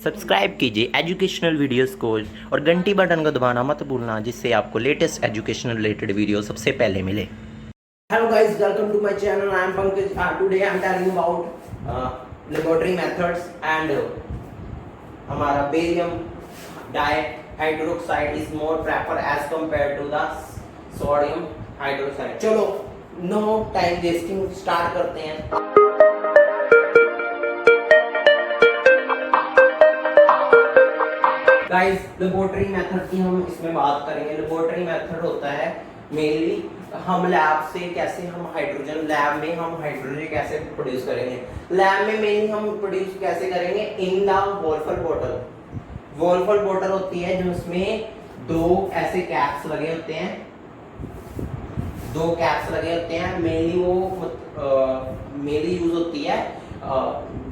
Subscribe कीजिए educational videos को और घंटी बटन को दबाना मत भूलना, जिससे आपको लेटेस्ट एजुकेशनल रिलेटेड वीडियो सबसे पहले मिले। Hello guys, welcome to my channel. I am Pankaj. Today I am telling about laboratory methods and हमारा barium dihydroxide is more prefer as compared to the sodium hydroxide. चलो no time wasting start करते हैं। Guys laboratory method की हम इसमें बात करेंगे। Laboratory method होता है मेनली हम लैब से कैसे हम हाइड्रोजन लैब में हम हाइड्रोजन कैसे प्रोड्यूस करेंगे। लैब में मेनली हम प्रोड्यूस कैसे करेंगे इन द वॉल्फल बॉटल। वॉल्फल बॉटल होती है जिसमें दो ऐसे कैप्स लगे होते हैं, दो कैप्स लगे होते हैं। मेनली वो मेनली यूज होती है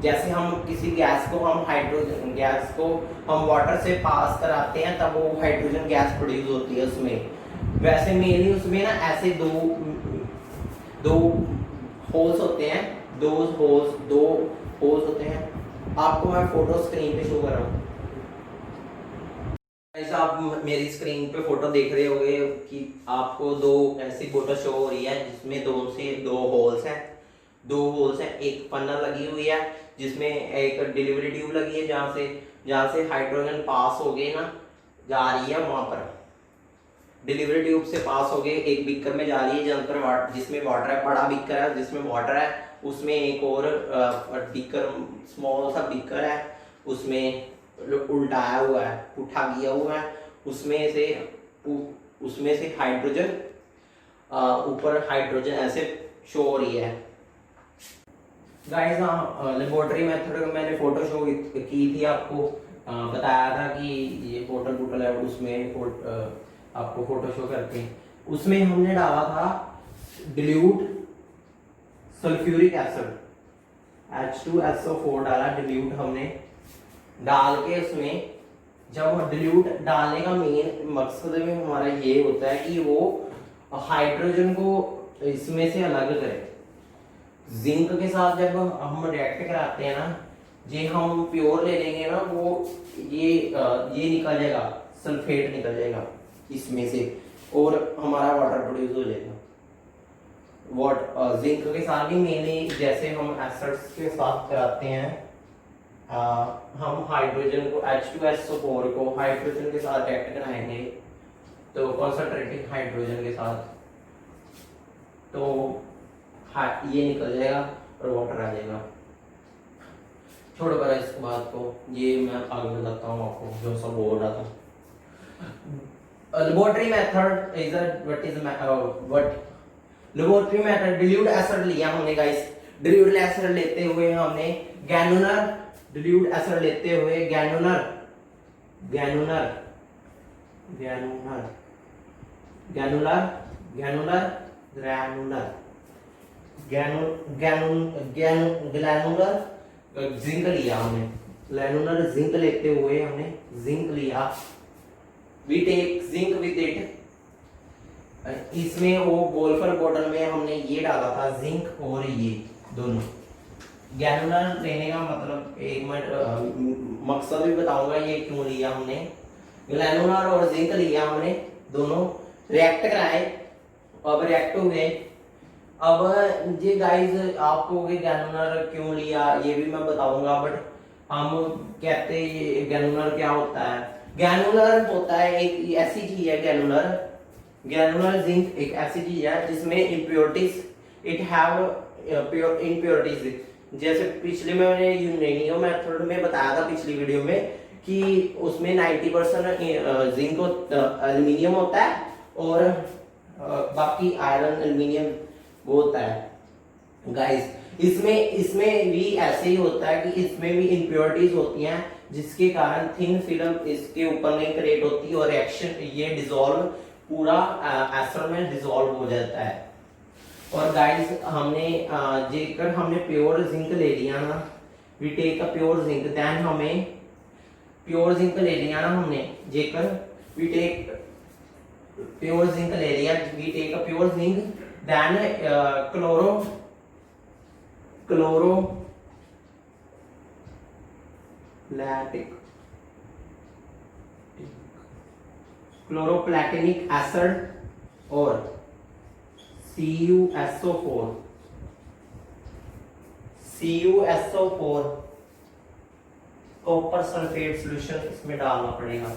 जैसे हम किसी गैस को हम हाइड्रोजन गैस को हम वाटर से पास कराते हैं तब वो हाइड्रोजन गैस प्रोड्यूस होती है उसमें। वैसे मेनली उसमें ना ऐसे दो होल्स होते हैं, दो होल्स होते हैं। आपको मैं फोटो स्क्रीन पे शो कर रहा हूँ। ऐसा आप मेरी स्क्रीन पे फोटो देख रहे होंगे कि आपको दो ऐसी फोटो शो हो रही है जिसमें दो होल्स हैं। एक फनल लगी हुई है जिसमें एक डिलीवरी ट्यूब लगी है जहाँ से हाइड्रोजन पास हो गए ना जा रही है। वहां पर डिलीवरी ट्यूब से पास हो गए एक बीकर में जा रही है जहाँ पर जिसमें वाटर है, बड़ा बीकर है जिसमें वाटर है। उसमें एक और बीकर स्मॉल सा बीकर है उसमें उल्टाया हुआ है, उठा गया हुआ है। उसमें से हाइड्रोजन ऊपर हाइड्रोजन ऐसे शो हो रही है। गाइस लेबोरेटरी मेथड मैंने फोटो शो की थी, आपको बताया था कि ये बोतल है उसमें आपको फोटो शो करके उसमें हमने डाला था डिल्यूट सल्फ्यूरिक एसिड H2SO4 डाला। डिल्यूट हमने डाल के उसमें जब डिल्यूट डालने का मेन मकसद में हमारा ये होता है कि वो हाइड्रोजन को इसमें से अलग करे। जिंक के साथ जब हम रिएक्ट कराते हैं ना, ये हम प्योर ले लेंगे ना वो ये निकल जाएगा, सल्फेट निकल जाएगा इसमें से और हमारा वाटर प्रोड्यूस हो जाएगा। जिंक के साथ ही मेनली जैसे हम एसिड्स के साथ कराते हैं हम हाइड्रोजन को H2SO4 को हाइड्रोजन के साथ रिएक्ट कराएंगे तो कॉन्सेंट्रेटेड हाइड्रोजन के साथ तो ये निकल जाएगा और वाटर आ जाएगा। छोड़ो करा इस बात को, ये मैं आगे बताता हूँ आपको जो सब बोल रहा था। Laboratory method is laboratory method dilute acid लिया हमने गाइस। डिल्यूट एसिड लेते हुए हमने डिल्यूट एसिड लेते हुए ग्रैनुलर जिंक लिया हमने। ग्रैनुलर जिंक लेते हुए हमने जिंक लिया। We take zinc with it. इसमें वो वोल्फर बॉटल में हमने ये डाला था जिंक और ये दोनों। ग्रैनुलर लेने का मतलब एक मिनट मकसद भी बताऊंगा ये क्यों लिया हमने। ग्रैनुलर और जिंक लिया हमने, दोनों रिएक्ट कराए। अब रिएक्ट हुए। अब ये गाइस आपको ग्रैनुलर क्यों लिया ये भी मैं बताऊंगा, बट हम कहते ये ग्रैनुलर क्या होता है। ग्रैनुलर होता है एक ऐसी चीज है ग्रैनुलर जिंक एक ऐसी चीज है जिसमें impurities it have pure impurities. जैसे पिछले में मैंने यूरेनियम मेथड में बताया था पिछली वीडियो में कि उसमें 90% जिंक एल्युमिनियम होता है और बाकी आयरन एल्युमिनियम वो होता है। गाइस इसमें भी ऐसे ही होता है कि इसमें भी इम्प्योरिटीज होती हैं जिसके कारण थिन फिल्म इसके ऊपर नहीं क्रिएट होती और रिएक्शन ये डिसॉल्व पूरा एसिड में डिसॉल्व हो जाता है। और गाइस जेकर हमने प्योर जिंक ले लिया ना, we take a pure zinc, then हमें प्योर जिंक ले लिया ना हमने, जेकर वी टेक प्योर जिंक ले लिया, we take a pure zinc then chloro platic chloroplatinic acid और CuSO4 कॉपर सल्फेट सॉल्यूशन इसमें डालना पड़ेगा।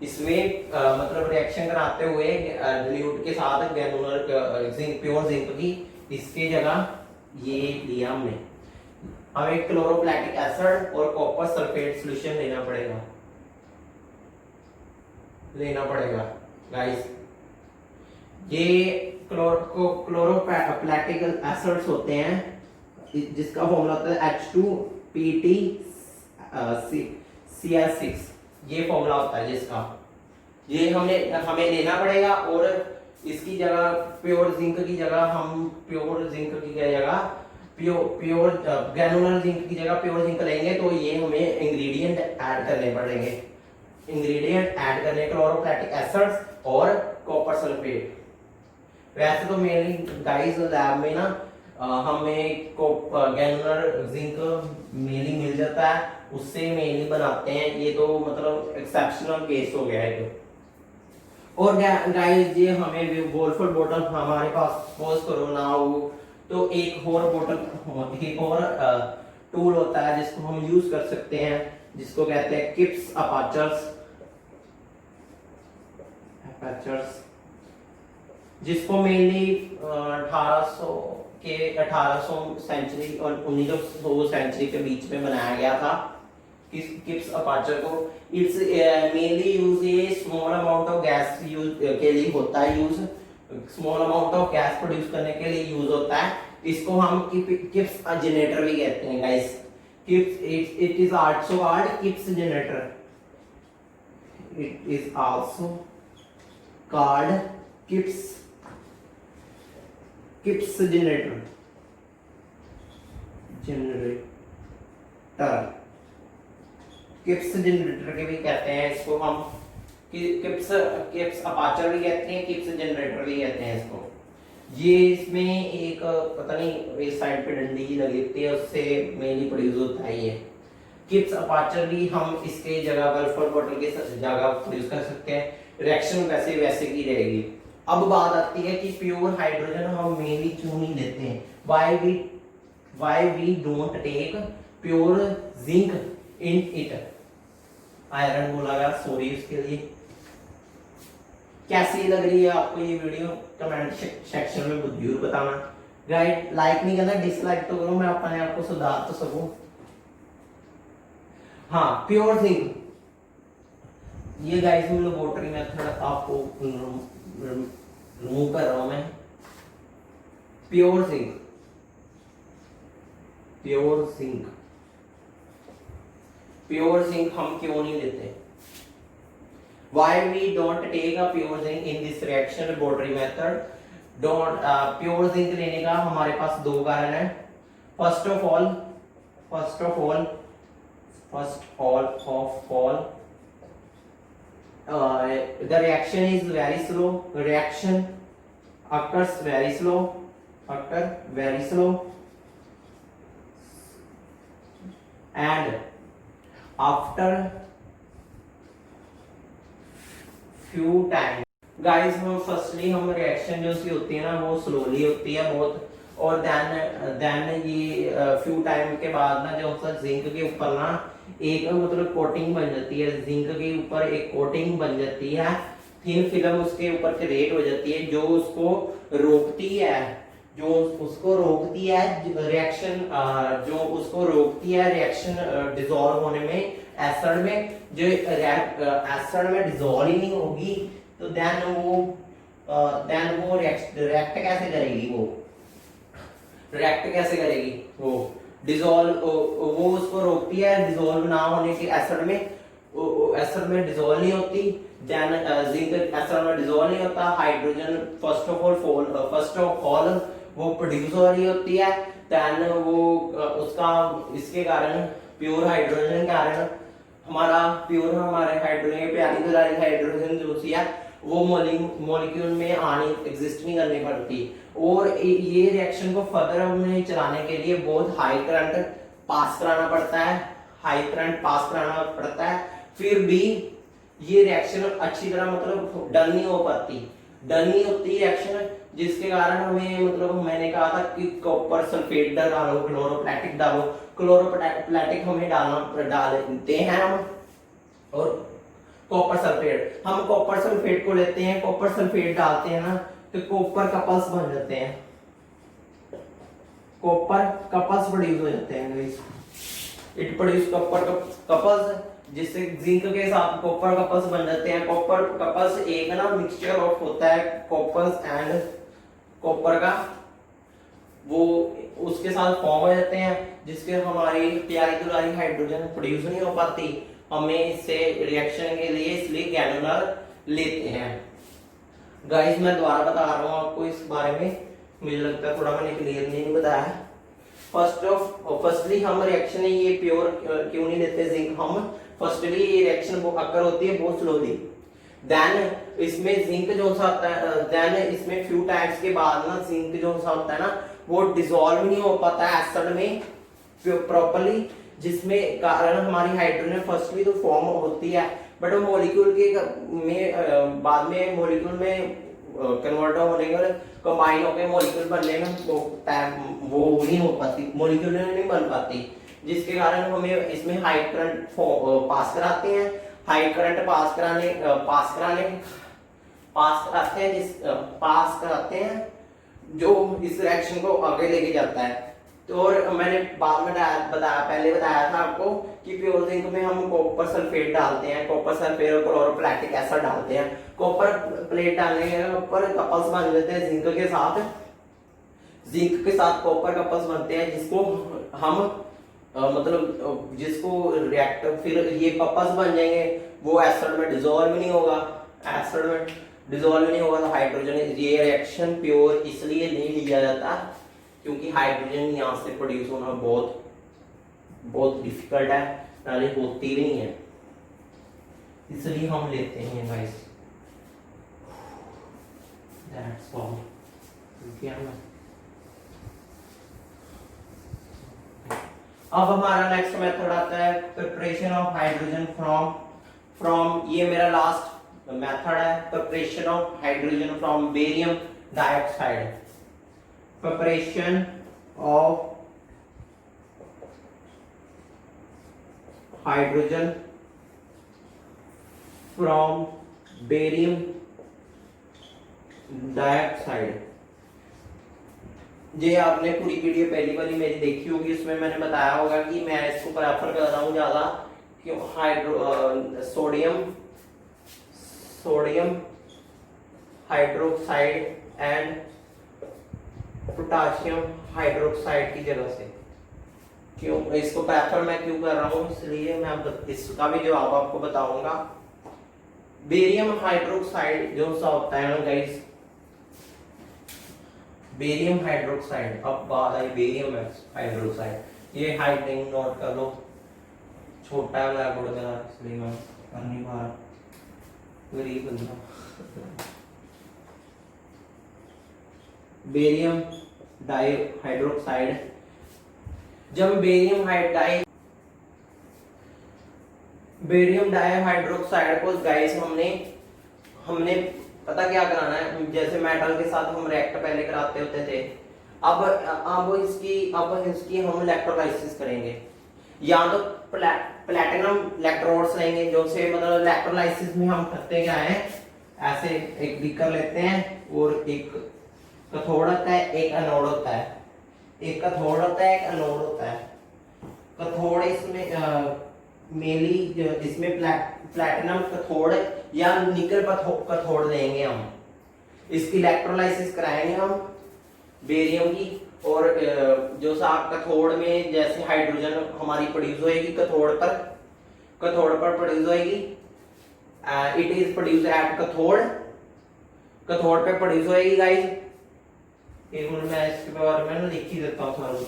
इसमें मतलब रिएक्शन कराते हुए डिल्यूट के साथ ग्रेनुलर जिंक प्योर जिंक की इसकी जगह ये लिया हमने। हमें क्लोरोप्लैटिक एसिड और कॉपर सल्फेट सॉल्यूशन लेना पड़ेगा गाइस। ये क्लोरोप्लैटिक एसिड्स होते हैं जिसका फॉर्मूला होता है H2PtCl6। ये फॉर्मूला होता है जिसका ये हमें लेना पड़ेगा और इसकी जगह प्योर जिंक की जगह हम प्योर जिंक की जगह प्योर ग्रेनुलर जिंक की जगह प्योर जिंक लेंगे तो ये हमें इंग्रेडिएंट ऐड करने पड़ेंगे। इंग्रेडिएंट ऐड करने क्लोरोप्लैटिक एसिड्स और कॉपर सल्फेट। वैसे तो मेरी गाइस लैब में ना हमें ग्रेनुलर जिंक मेनली मिल जाता है, उससे मेनली बनाते हैं। ये तो मतलब एक्सेप्शनल केस हो गया है। और गाइस ये हमें वोल्फर बोतल हमारे पास सपोज करो ना हो तो एक और बोतल एक और टूल होता है जिसको हम यूज कर सकते हैं जिसको कहते हैं किप्स अपर्चर्स जिसको मेनली 1800 सेंचुरी और 1900 सेंचुरी के बीच में बनाया गया था। किप्स अपर्चर को इट्स मेनली यूज ये small amount of gas use के लिए होता है। Use small amount of gas produce करने के लिए यूज होता है। इसको हम किप्स जनरेटर भी कहते हैं guys. Kipp's it is also called Kipp's generator. It is also called Kipp's generator Kipp's generator के भी कहते हैं इसको हम। किप्स अपर्चर भी कहते हैं, किप्स जनरेटर भी कहते हैं इसको। ये इसमें एक पता नहीं इस साइड पे डंडी लगी होती है उससे मेनली प्रोड्यूस होता है ये किप्स अपर्चर भी। हम इसके जगह वोल्फर बॉटल के जगह प्रोड्यूस कर सकते हैं। रिएक्शन वैसे की रहेगी। अब बात आती है कि प्योर हाइड्रोजन हम मेनली क्यों नहीं लेते हैं। Why we don't take pure zinc in it. Iron बोला गया, सॉरी उसके लिए। कैसी लग रही है आपको ये वीडियो कमेंट सेक्शन में जरूर बताना। गाइड लाइक नहीं करना, डिसलाइक तो करो, मैं अपने आप को सुधार तो सकूं। हाँ प्योर जिंक ये गाइस हम लेबोरेटरी मेथड आपको रिमूव कर रहा हूं मैं। प्योर जिंक हम क्यों नहीं लेते। Why we don't take a pure zinc in this reaction laboratory method? Pure zinc लेने का हमारे पास दो कारण है। First of all, the reaction is very slow. Reaction occurs very slow. And after few time guys हम firstly हम reaction जो सी होती है ना वो स्लोली होती है बहुत। और देन ये फ्यू टाइम के बाद ना जो जिंक के ऊपर ना एक मतलब कोटिंग बन जाती है। जिंक के ऊपर एक कोटिंग बन जाती है, थिन फिल्म उसके ऊपर क्रिएट हो जाती है जो उसको रोकती है रिएक्शन डिसॉल्व होने में। एसिड में जो एसिड में डिसॉल्व ही नहीं होगी तो देन वो रिएक्ट कैसे करेगी वो डिसॉल्व वो उसको रोकती है डिसॉल्व ना होने के। एसिड में डिसॉल्व नहीं होती, देन जिंक एसिड में डिसॉल्व नहीं होता। हाइड्रोजन फर्स्ट ऑफ ऑल वो प्रोड्यूस हो रही होती है। देन वो उसका इसके कारण प्योर हाइड्रोजन के कारण हमारे हाइड्रोजन प्यारी दुलारी हाइड्रोजन जो सी है वो मॉलिक्यूल में आने एग्जिस्ट नहीं करनी पड़ती। और ये रिएक्शन को फर्दर हमें चलाने के लिए बहुत हाई करंट पास कराना पड़ता है, हाई करंट पास कराना पड़ता है। फिर भी ये रिएक्शन अच्छी तरह मतलब डन नहीं हो पाती, डन नहीं होती रिएक्शन, जिसके कारण हमें मतलब मैंने कहा था कि कॉपर सल्फेट डालो, क्लोरोप्लाटिक डालो। क्लोरोप्लाटिक हमें डालते हैं हम, और कॉपर सल्फेट, हम कॉपर सल्फेट को लेते हैं, कॉपर सल्फेट डालते हैं ना तो कॉपर कपल्स बन जाते हैं, कॉपर कपल्स प्रोड्यूस हो जाते हैं guys. It produce copper couples, जिससे जिंक के साथ कॉपर कपल्स बन जाते हैं। कॉपर कपल्स एक ना मिक्सचर ऑफ होता है कॉपर्स एंड कॉपर का, वो उसके साथ फॉर्म हो जाते हैं, जिसके हमारी प्यारी दुलारी हाइड्रोजन प्रोड्यूस नहीं हो पाती। हमें इससे रिएक्शन के लिए इसलिए गैनुलर लेते हैं। गाइस मैं दोबारा बता रहा हूँ आपको इस बारे में, मुझे लगता है थोड़ा मैंने क्लियर नहीं बताया। फर्स्टली हम रिएक्शन ये प्योर क्यों नहीं लेते जिंक हम, फर्स्टली ये रिएक्शन वो अकर होती है बहुत स्लोली, देन इसमें जिंक जो सा होता है, देन इसमें फ्यू टाइम्स के बाद ना जिंक जो सा होता है ना वो डिसॉल्व नहीं हो पाता है एसिड में प्रॉपर्ली, जिसमें कारण हमारी हाइड्रोजन फर्स्टली तो फॉर्म होती है, बट वो मॉलिक्यूल के में बाद में मॉलिक्यूल में कन्वर्ट होने के कंबाइन होकर मॉलिक्यूल बनने में वो नहीं हो पाती, मॉलिक्यूल नहीं बन पाती, जिसके कारण हमें इसमें हाई करंट पास कराते हैं। हाई करंट पास कराते हैं जो इस रिएक्शन को आगे लेके जाता है। तो और मैंने बाद में पहले बताया था आपको कि प्योर जिंक में हम कॉपर सल्फेट डालते हैं, कॉपर सल्फेट और क्लोरोप्लाटिक एसिड डालते हैं। कॉपर प्लेट डालने के ऊपर कपल्स बन जाते हैं जिंक के साथ कॉपर कपल्स बनते हैं, जिसको हम मतलब जिसको रिएक्टर फिर ये कपल्स बन जाएंगे, वो एसिड में डिसॉल्व नहीं होगा, एसिड में डिसॉल्व नहीं होगा तो हाइड्रोजन, ये रिएक्शन प्योर इसलिए नहीं लिया जाता क्योंकि हाइड्रोजन यहाँ से प्रोड्यूस होना बहुत बहुत डिफिकल्ट है, नाले होती भी नहीं है, इसलिए हम लेते हैं गाइस, दैट्स ऑल। अब हमारा नेक्स्ट मेथड आता है प्रिपरेशन ऑफ हाइड्रोजन फ्रॉम ये मेरा लास्ट मेथड है, preparation of hydrogen from barium dioxide. Preparation of hydrogen from barium dioxide. ये आपने पूरी वीडियो पहली वाली मेरी देखी होगी, उसमें मैंने बताया होगा कि मैं इसको प्रेफर कर रहा हूँ ज्यादा क्यों sodium hydroxide and potassium hydroxide की जगह से। क्यों इसको प्रेफर मैं क्यों कर रहा हूँ, इसलिए मैं इसका भी जवाब आपको बताऊंगा। बेरियम हाइड्रोक्साइड जो सा होता है ना गाइस, बेरियम हाइड्रोक्साइड, अब बात आई बेरियम हाइड्रोक्साइड, ये हाइड्रिंग नोट कर लो, छोटा है ब्लैक बोर्ड मेरा इसलिए मैं कर नहीं पा रहा, गरीब बंदा। बेरियम डाई हाइड्रोक्साइड, जब बेरियम डाई हाइड्रोक्साइड को गाइस हमने पता क्या कराना है, जैसे मेटल के साथ हम रिएक्ट पहले कराते होते थे, अब इसकी हम इलेक्ट्रोलाइसिस करेंगे, या तो प्लैटिनम इलेक्ट्रोड्स लेंगे, जो से मतलब इलेक्ट्रोलाइसिस में हम करते क्या है, ऐसे एक बीकर लेते हैं और एक कैथोड होता है एक एनोड होता है, एक कैथोड होता है एक एनोड होता है। कैथोड इसमें मेनली इसमें प्लैटिनम कैथोड या निकल कैथोड लेंगे हम, इसकी इलेक्ट्रोलाइसिस कराएंगे हम बेरियम की, और जो साफ कैथोड में जैसे हाइड्रोजन हमारी प्रोड्यूस होएगी कैथोड पर प्रोड्यूस होएगी, it is produce at cathode पे प्रोड्यूस होएगी गाइस। एक मिनट मैं इसके बारे में ना लिख ही देता हूँ सारा कुछ,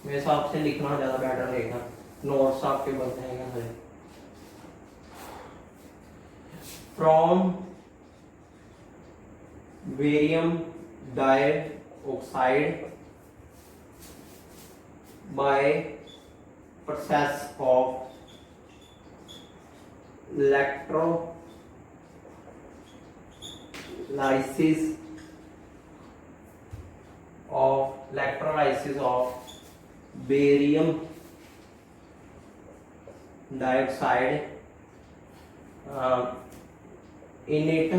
मेरे हिसाब से लिखना ज्यादा बेटर रहेगा, नोट्स आपके बनते हैं from barium dioxide by process of electrolysis of barium dioxide in it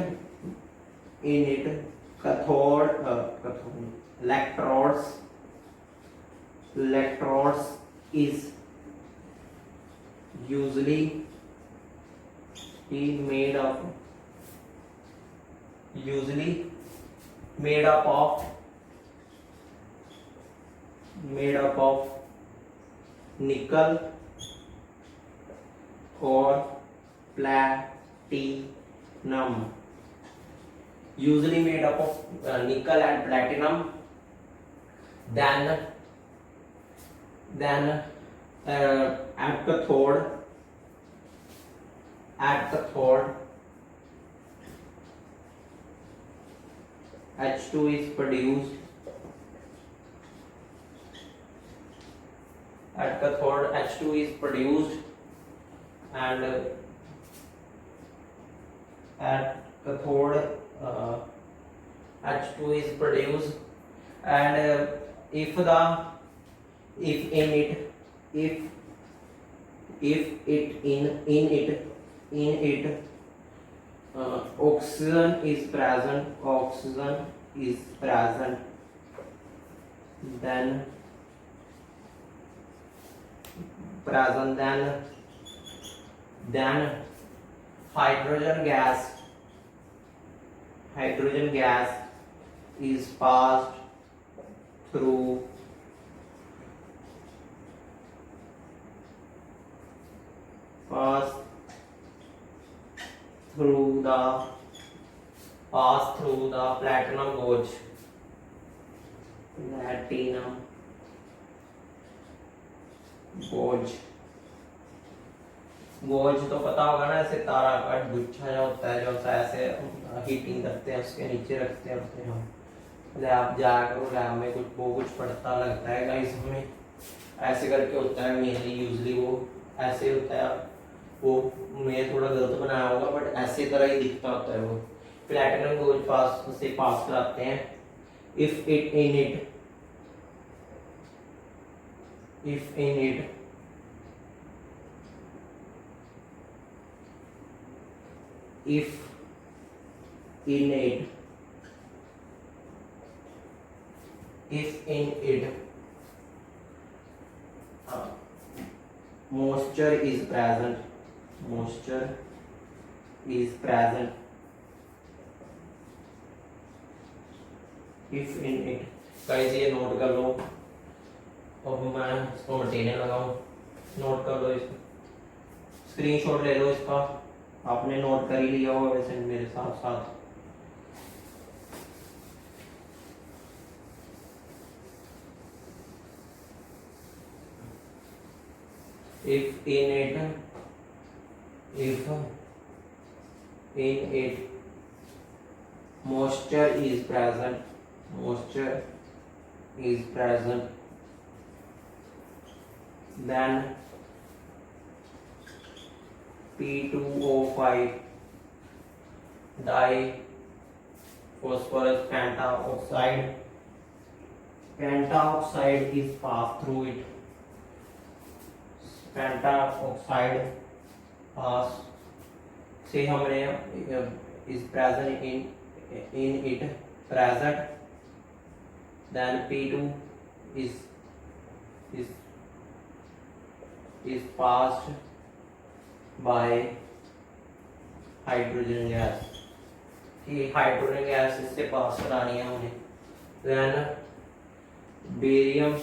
electrodes is usually made up of nickel or platinum, usually made up of nickel and platinum. Then at cathode H2 is produced. At cathode H2 is produced, and at cathode H2 is produced, and if in it oxygen is present, then hydrogen gas is passed through the platinum gauge. Goes तो पता होगा ना, ऐसे तारा का गुच्छा जो होता है, जो ऐसे हीटिंग करते हैं उसके नीचे रखते हैं उसे हम। पहले आप जाकर लैब में कुछ पढ़ता लगता है गाइस, हमें ऐसे करके होता है मेनली, यूजली वो ऐसे होता है। वो मैं थोड़ा गलत बनाया होगा बट ऐसे तरह ही दिखता होता है वो। प्लैटिनम गोज पास कराते हैं। If in it moisture is present, if in it, guys ये नोट कर लो। अब मैं इसको मटेरियल लगाऊं, नोट कर लो इसको, स्क्रीनशॉट ले लो इसका। आपने नोट कर ही लिया होगा वैसे मेरे साथ साथ। if in it moisture is present, then P2O5 diphosphorus pentaoxide is passed through it. Pentaoxide pass से हमने is present in it present, then P2 is passed by hydrogen gas. कि हाइड्रोजन गैस इससे पास करानी है हमने। then बेरियम,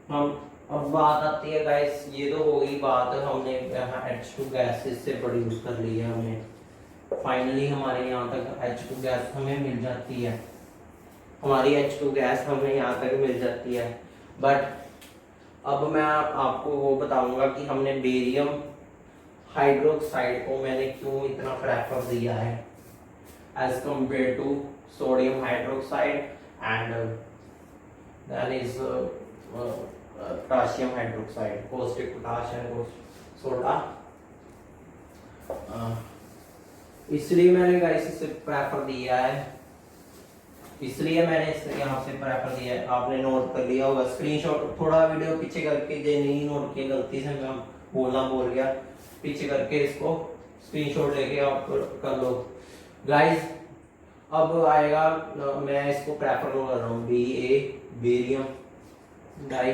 हम अब बात आती है गाइस, ये तो हो गई बात, हमने H2 गैस इससे प्रोड्यूस कर ली है हमने। फाइनली हमारे यहाँ तक H2 गैस हमें मिल जाती है, हमारी H2 गैस हमें यहाँ तक मिल जाती है। बट अब मैं आपको वो बताऊंगा कि हमने बेरियम हाइड्रोक्साइड को मैंने क्यों इतना प्रेफर दिया है। as compared to sodium hydroxide, and then is potassium hydroxide, caustic potash and soda. इसलिए मैंने गाइस इसे प्रेफर दिया है, इसलिए मैंने इसे यहाँ से प्रेफर दिया है। आपने नोट कर लिया होगा, स्क्रीनशॉट थोड़ा वीडियो पीछे करके, जो नहीं नोट किया गलती से मैं बोलना भूल गया, पीछे करके इसको स्क्रीनशॉट लेके आप कर लो गाइस। अब आएगा, मैं इसको प्रेफर कर रहा हूँ बेरियम डाई।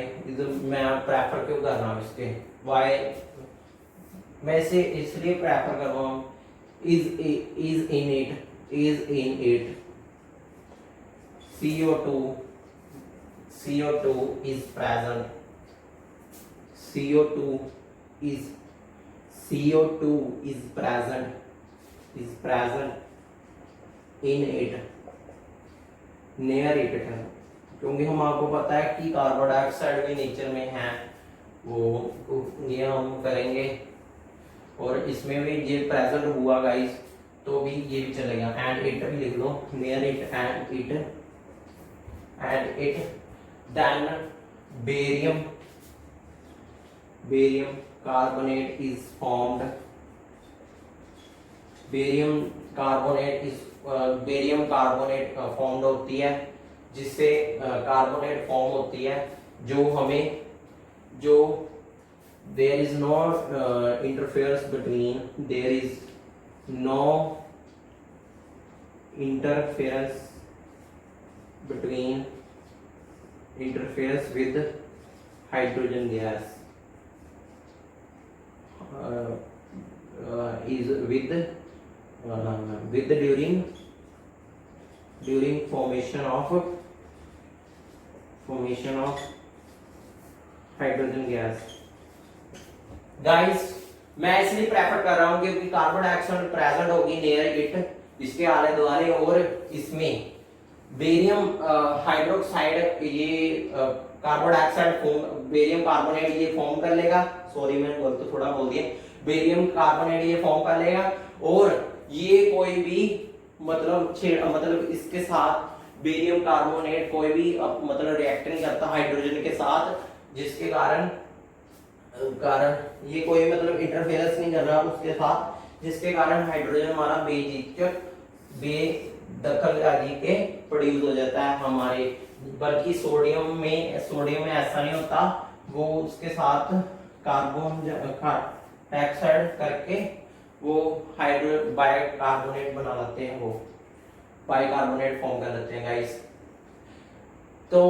मैं प्रेफर क्यों कर रहा हूँ इसके, वाई मैं इसे इसलिए प्रेफर कर रहा हूँ, is in it CO2 is present, CO2 is present in it, near it है, क्योंकि हम आपको पता है कि कार्बन डाइऑक्साइड भी नेचर में है, वो ये हम करेंगे, और इसमें भी ये प्रेजेंट हुआ गाइस, तो भी ये भी चलेगा। एंड इट भी लिख लो, near it and it then barium carbonate is formed, barium carbonate formed होती है, जिससे कार्बोनेट फॉर्म होती है, जो हमें जो there is no interference between with hydrogen gas, is with during formation of hydrogen gas। Guys मैं इसलिए प्रेफर कर रहा हूँ क्योंकि कार्बन डाइऑक्साइड प्रेजेंट होगी नियर इट, इसके आले दुआले, और इसमें बेरियम हाइड्रोक्साइड, ये कार्बन डाइऑक्साइड बेरियम कार्बोनेट ये फॉर्म कर लेगा, सॉरी मैंने गलत थोड़ा बोल दिया, बेरियम कार्बोनेट ये फॉर्म कर लेगा, और ये कोई भी मतलब इसके साथ बेरियम कार्बोनेट कोई भी मतलब रिएक्ट नहीं करता हाइड्रोजन के साथ, जिसके कारण ये कोई मतलब इंटरफेरेंस नहीं कर रहा उसके साथ, जिसके कारण हाइड्रोजन हमारा बेदखल के प्रोड्यूस हो जाता है हमारे। बल्कि सोडियम में ऐसा नहीं होता, वो उसके साथ कार्बन डाइऑक्साइड करके वो बाइकार्बोनेट बना लेते हैं, वो बाइकार्बोनेट फॉर्म कर लेते हैं गाइस। तो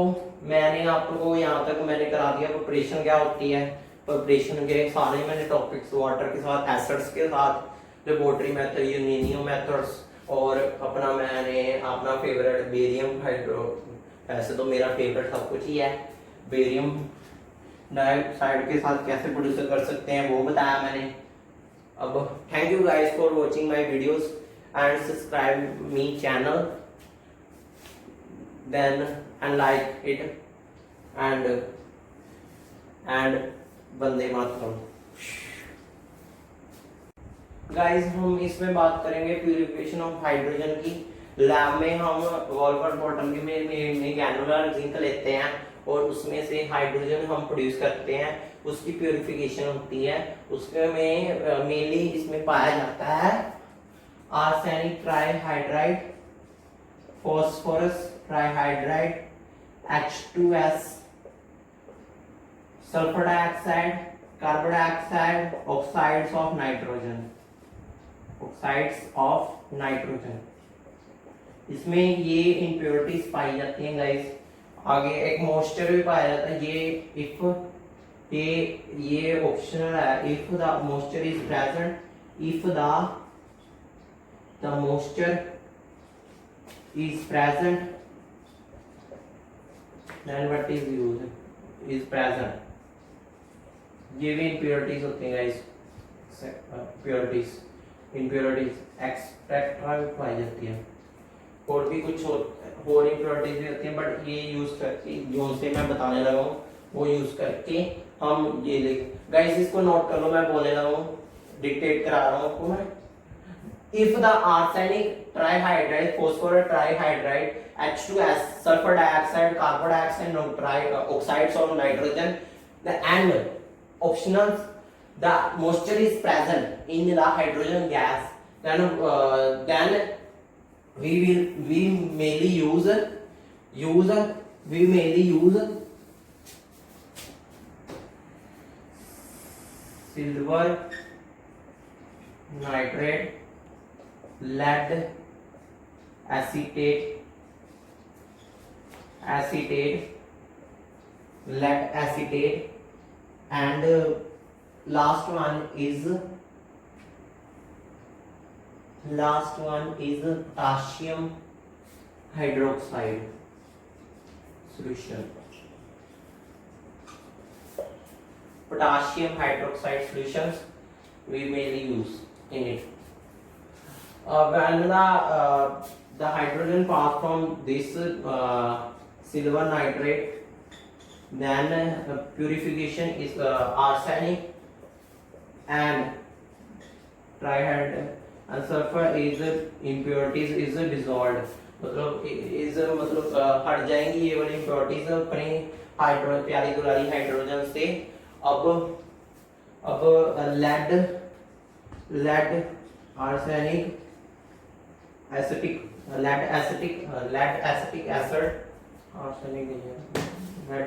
मैंने आपको यहाँ तक मैंने करा दिया प्रिपरेशन क्या होती है, प्रिपरेशन के सारे मैंने टॉपिक्स वाटर के साथ, एसिड्स के साथ, लेबोरेटरी मेथड, यूरेनियम मेथड्स, और अपना फेवरेट बेरियम हाइड्रो, ऐसे तो मेरा फेवरेट सब कुछ ही है, बेरियम डाइऑक्साइड के साथ कैसे प्रोड्यूस कर सकते हैं वो बताया मैंने। अब thank you guys for watching my videos and subscribe me channel then and like it and Vande Mataram. Guys हम इसमें बात करेंगे प्यूरिफिकेशन ऑफ हाइड्रोजन की। लैब में हम वॉल्फ्राम बॉटल में ग्रैनुलर जिंक लेते हैं और उसमें से हाइड्रोजन हम प्रोड्यूस करते हैं, उसकी प्यूरिफिकेशन होती है। उसके में मेनली इसमें पाया जाता है arsenic trihydride, phosphorus trihydride, H2S, sulphur dioxide, carbon dioxide, oxides of nitrogen. इसमें ये इम्प्योरिटीज पाई जाती हैं गाइस। आगे एक मॉइस्चर भी पाया जाता है, ये ऑप्शनल है। If the moisture is present, if the moisture is present, then what is used is present। ये भी इम्प्योरिटीज होती हैं गाइस, इम्प्योरिटीज एक्सट्रैक्ट पाई जाती है, और भी कुछ और इम्प्योरिटीज भी होती हैं, बट ये यूज करके जो से मैं बताने लगा हूँ वो यूज करके हम ये लिख। गाइस इसको नोट कर लो, मैं बोलने लगा हूँ, डिक्टेट करा रहा हूँ आपको मैं। if the arsenic trihydride, phosphorus trihydride, H2S, sulfur dioxide, carbon dioxide, oxides of nitrogen, and optional, the moisture is present in the hydrogen gas, then we mainly use silver nitrate, lead acetate, lead acetate, and last one is potassium hydroxide solution. Potassium hydroxide solutions we mainly use in it. When the hydrogen pass from this silver nitrate, then purification is arsenic and trihydride and sulfur is impurities is dissolved, मतलब हट जाएंगी ये वाली impurities अपनी प्यारी दुलारी hydrogen से. अब lead arsenic acetic acid, arsenic नहीं है,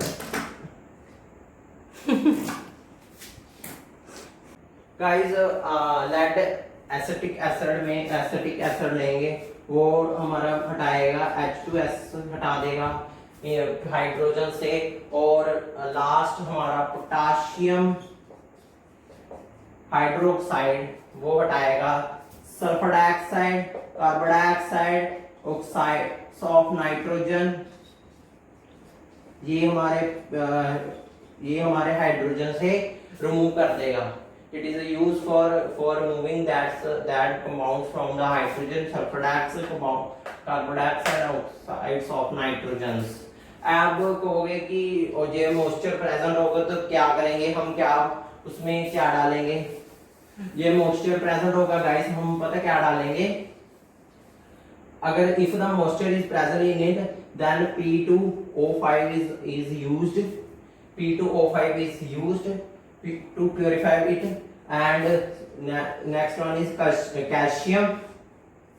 गाइस लेड एसिटिक एसिड में एसिटिक एसिड लेंगे, वो हमारा हटाएगा H2S, हटा देगा हाइड्रोजन से, और लास्ट हमारा पोटाशियम हाइड्रोक्साइड वो हटाएगा sulphur dioxide, carbon dioxide, oxides of nitrogen. ये हमारे हाइड्रोजन से रिमूव कर देगा. It is used for removing that compounds from the hydrogen, sulfur dioxide, carbon dioxide, oxides of nitrogens. अब कहोगे कि और ये मॉइस्चर प्रेजेंट होगा तो क्या करेंगे हम, क्या उसमें क्या डालेंगे. ये मॉइस्चर प्रेजेंट होगा गाइस, हम पता क्या डालेंगे. अगर if the moisture is present in it, then P2O5 is used. P2O5 is used to purify it, and next one is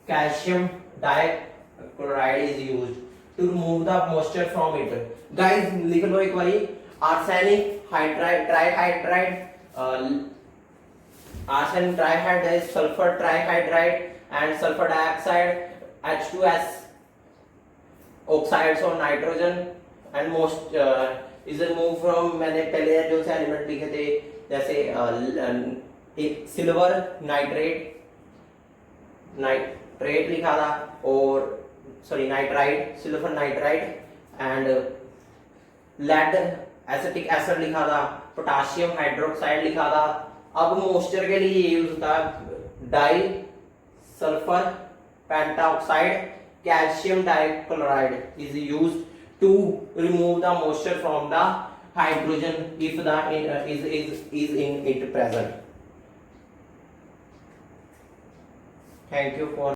calcium dichloride is used to remove the moisture from it. Guys लिख लो एक बारी, arsenic trihydride, arsenic trihydride, sulfur trihydride and sulfur dioxide, H2S, oxides of nitrogen, and most is removed from, मैंने पहले जो से element लिखे थे जैसे एक सिल्वर नाइट्रेट लिखा था, और sorry nitride, silver nitride, and lead acetic acid लिखा था, पोटाशियम हाइड्रोक्साइड लिखा था. अब मॉइस्चर के लिए यूज होता है di sulphur pentaoxide, calcium dichloride is used to remove the moisture from the hydrogen if the is in it present. Thank you for